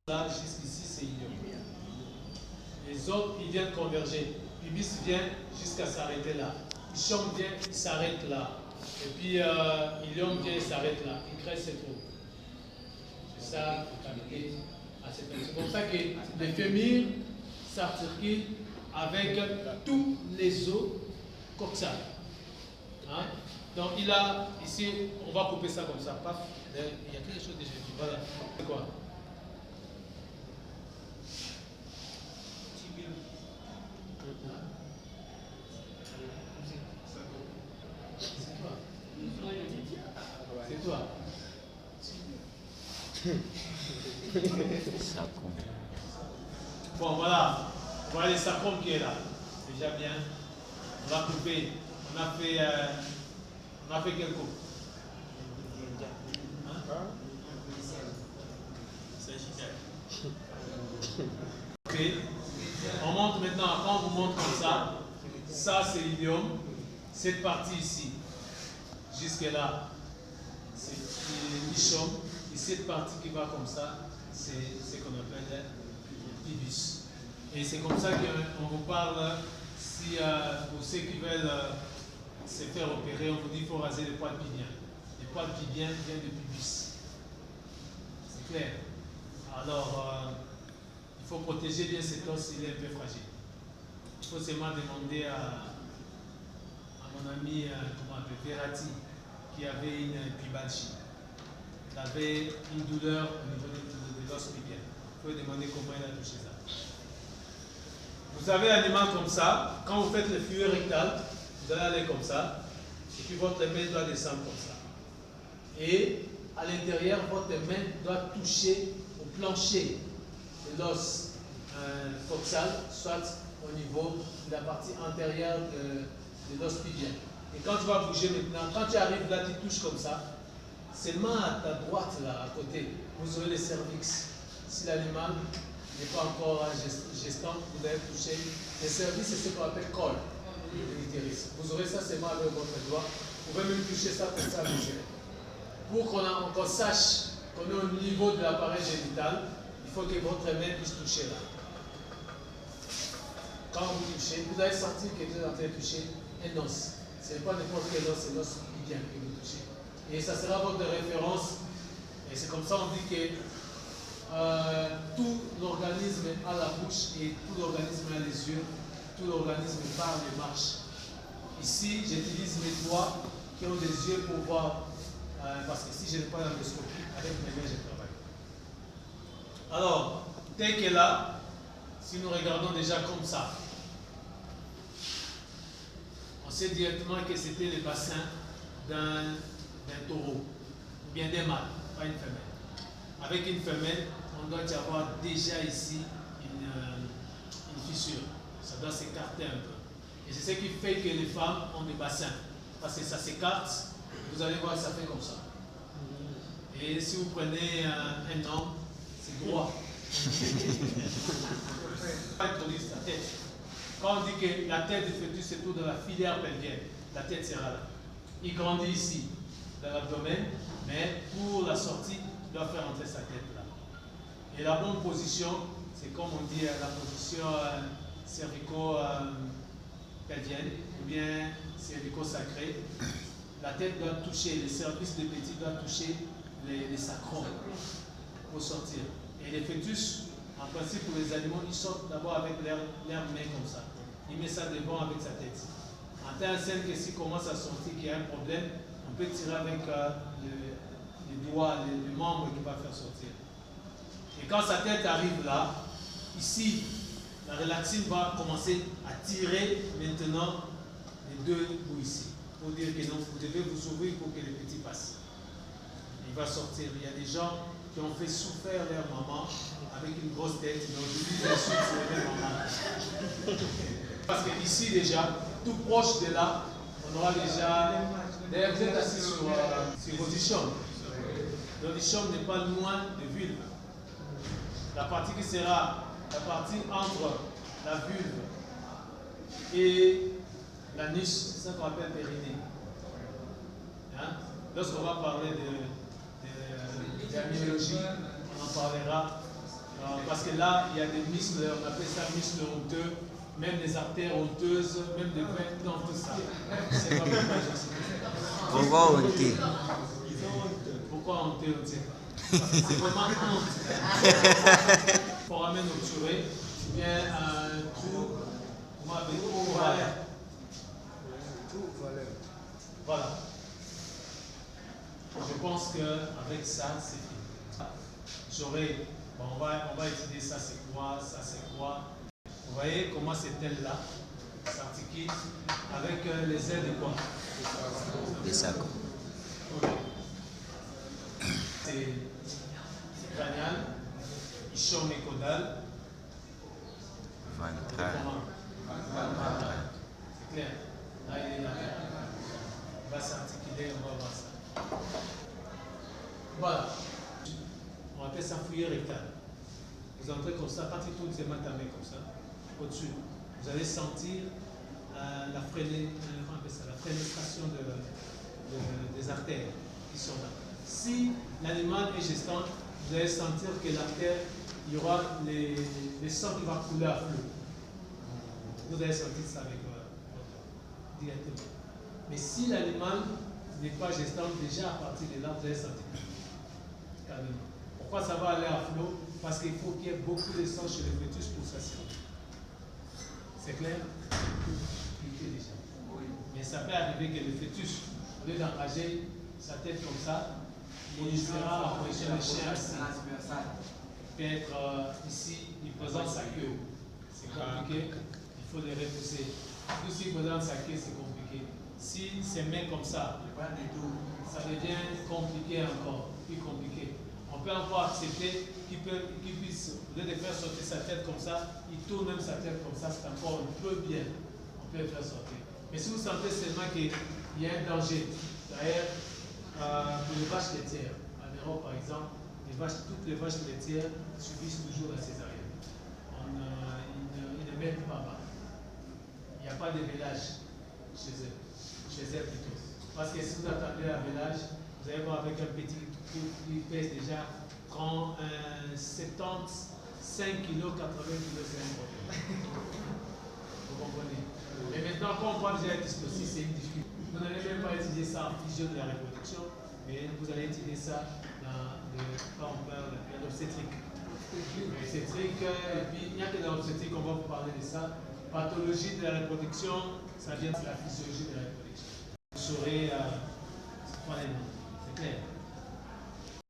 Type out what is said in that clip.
Là, jusqu'ici, c'est ilium. Les autres, ils viennent converger. Pubis vient jusqu'à s'arrêter là. Ischium vient, il s'arrête là. Et puis, ilium vient, il s'arrête là. Il crée ses trous. C'est ça, c'est pour ça que les fémurs s'articulent avec tous les os coxales. Hein? Donc, il a ici, on va couper ça comme ça. Paf. Il y a quelque chose déjà vu. Voilà. C'est quoi? C'est toi. Bon, voilà. Voilà les sacrum qui est là. Déjà bien. On va couper. On a fait quel coup? Hein? Ok. On monte maintenant. Quand on vous montre comme ça, ça c'est l'idiome. Cette partie ici, jusque là, c'est l'ischum. Et cette partie qui va comme ça, c'est ce qu'on appelle le pubis. Et c'est comme ça qu'on vous parle, si pour ceux qui veulent se faire opérer, on vous dit qu'il faut raser les poils pibiens. Les poils pibiens viennent du pubis. C'est clair. Alors, il faut protéger bien cet os, il est un peu fragile. Il faut seulement demander à mon ami, comment on appelle, Verratti, qui avait une pubalgie. Il avait une douleur au niveau de l'os pibien. Il faut demander comment il a touché ça. Vous avez un animal comme ça, quand vous faites le fluide rectal, vous allez aller comme ça, et puis votre main doit descendre comme ça. Et à l'intérieur, votre main doit toucher au plancher de l'os coxal, soit au niveau de la partie antérieure de l'os pibien. Et quand tu vas bouger maintenant, quand tu arrives là, tu touches comme ça, seulement à ta droite, là, à côté, vous aurez le cervix. Si l'animal n'est pas encore gestant, vous allez toucher. Le cervix, c'est ce qu'on appelle col de l'utérus. Vous aurez ça seulement avec votre doigt. Vous pouvez même toucher ça comme ça, pour qu'on sache qu'on est au niveau de l'appareil génital, il faut que votre main puisse toucher là. Quand vous touchez, vous allez sentir que vous êtes en train de toucher un os. Ce n'est pas n'importe quel os, c'est l'os pibien que vous touchez. Et ça sera votre référence. Et c'est comme ça on dit que tout l'organisme a la bouche et tout l'organisme a les yeux. Tout l'organisme parle et marche. Ici, j'utilise mes doigts qui ont des yeux pour voir. Parce que si je n'ai pas l'endoscopie, avec mes mains, je travaille. Alors, tel que là, si nous regardons déjà comme ça, on sait directement que c'était le bassin d'un taureau, ou bien d'un mâle, pas une femelle. Avec une femelle, on doit y avoir déjà ici une fissure. Ça doit s'écarter un peu. Et c'est ce qui fait que les femmes ont des bassins. Parce que ça s'écarte, vous allez voir, ça fait comme ça. Et si vous prenez un homme, c'est droit. La tête. Quand on dit que la tête du fœtus c'est tout de la filière pelvienne, la tête sera là. Il grandit ici, dans l'abdomen, mais pour la sortie, il doit faire entrer sa tête là. Et la bonne position, c'est comme on dit la position cervico-pelvienne, ou bien cervico-sacrée. La tête doit toucher, le cervix de petit doit toucher les sacrums pour sortir. Et les fœtus, en principe pour les animaux, ils sortent d'abord avec leur main comme ça. Il met ça devant avec sa tête. En telle scène que s'il commence à sortir, qu'il y a un problème, on peut tirer avec les doigts, les membres qui va faire sortir. Et quand sa tête arrive là, ici, la relaxine va commencer à tirer maintenant les deux bouts ici. Pour dire que non, vous devez vous ouvrir pour que le petit passe. Il va sortir. Il y a des gens qui ont fait souffrir leur maman avec une grosse tête, mais aujourd'hui, ils insultent sur leur maman. Parce qu'ici, déjà, tout proche de là, on aura déjà. D'ailleurs, vous êtes assis sur l'audition. L'audition n'est pas loin de vulve. La partie qui sera la partie entre la vulve et l'anus, c'est ça qu'on appelle périnée. Hein? Lorsqu'on va parler de myologie, on en parlera. Parce que là, il y a des muscles, on appelle ça muscles honteux, même des artères honteuses, même des veines, dans tout ça. C'est pas Pourquoi honteux? Pourquoi honteux, on ne sait pas. Parce que c'est vraiment honte. Foramen obturé, bien un trou, moi avec ovalaire. Voilà. Je pense qu'avec ça, c'est fini. J'aurai, bon, on va étudier ça c'est quoi, ça c'est quoi. Vous voyez comment cette aile-là s'articule avec les ailes de quoi? Des sacs. Okay. C'est crânial, ischion et caudal. Ventral. C'est clair. Là, il est là. On va s'articuler, on va voir ça. Voilà. On appelle ça fouille rectale. Vous entrez comme ça, quand il tourne ses mains comme ça, au-dessus, vous allez sentir la frénétration des artères qui sont là. Si l'animal est gestant, vous allez sentir que l'artère, il y aura les sangs qui vont couler à flot. Vous allez sentir ça avec directement. Mais si l'animal n'est pas gestant, déjà à partir de là, vous allez sentir carrément. Pourquoi ça va aller à flot? Parce qu'il faut qu'il y ait beaucoup de sang chez le fœtus pour s'assurer. C'est clair? Déjà. Mais ça peut arriver que le fœtus, au lieu d'engager sa tête comme ça, il sera en position de chien assis. Il peut être ici, il présente sa queue. C'est compliqué, il faut le repousser. Tout s'il présente sa queue, c'est compliqué. Si c'est main comme ça devient compliqué encore, plus compliqué. On peut encore accepter qu'il puisse, au lieu de faire sortir sa tête comme ça, il tourne même sa tête comme ça, c'est encore un peu bien. On peut le faire sortir. Mais si vous sentez seulement qu'il y a un danger, d'ailleurs, pour les vaches laitières, en Europe par exemple, toutes les vaches laitières subissent toujours la césarienne. Ils ne mettent pas bas. Il n'y a pas de vélage chez elles plutôt. Parce que si vous attendez un vélage, vous allez voir avec un petit trou qui pèse déjà 75 kg, 80 kg, c'est un problème. Vous comprenez? Mais maintenant, quand on parle déjà d'explosif, c'est une difficulté. Vous n'allez même pas étudier ça en physio de la reproduction, mais vous allez étudier ça dans l'obstétrique. L'obstétrique, et puis il n'y a que dans l'obstétrique qu'on va vous parler de ça. Pathologie de la reproduction, ça vient de la physiologie de la reproduction. Vous saurez quoi les noms, c'est clair.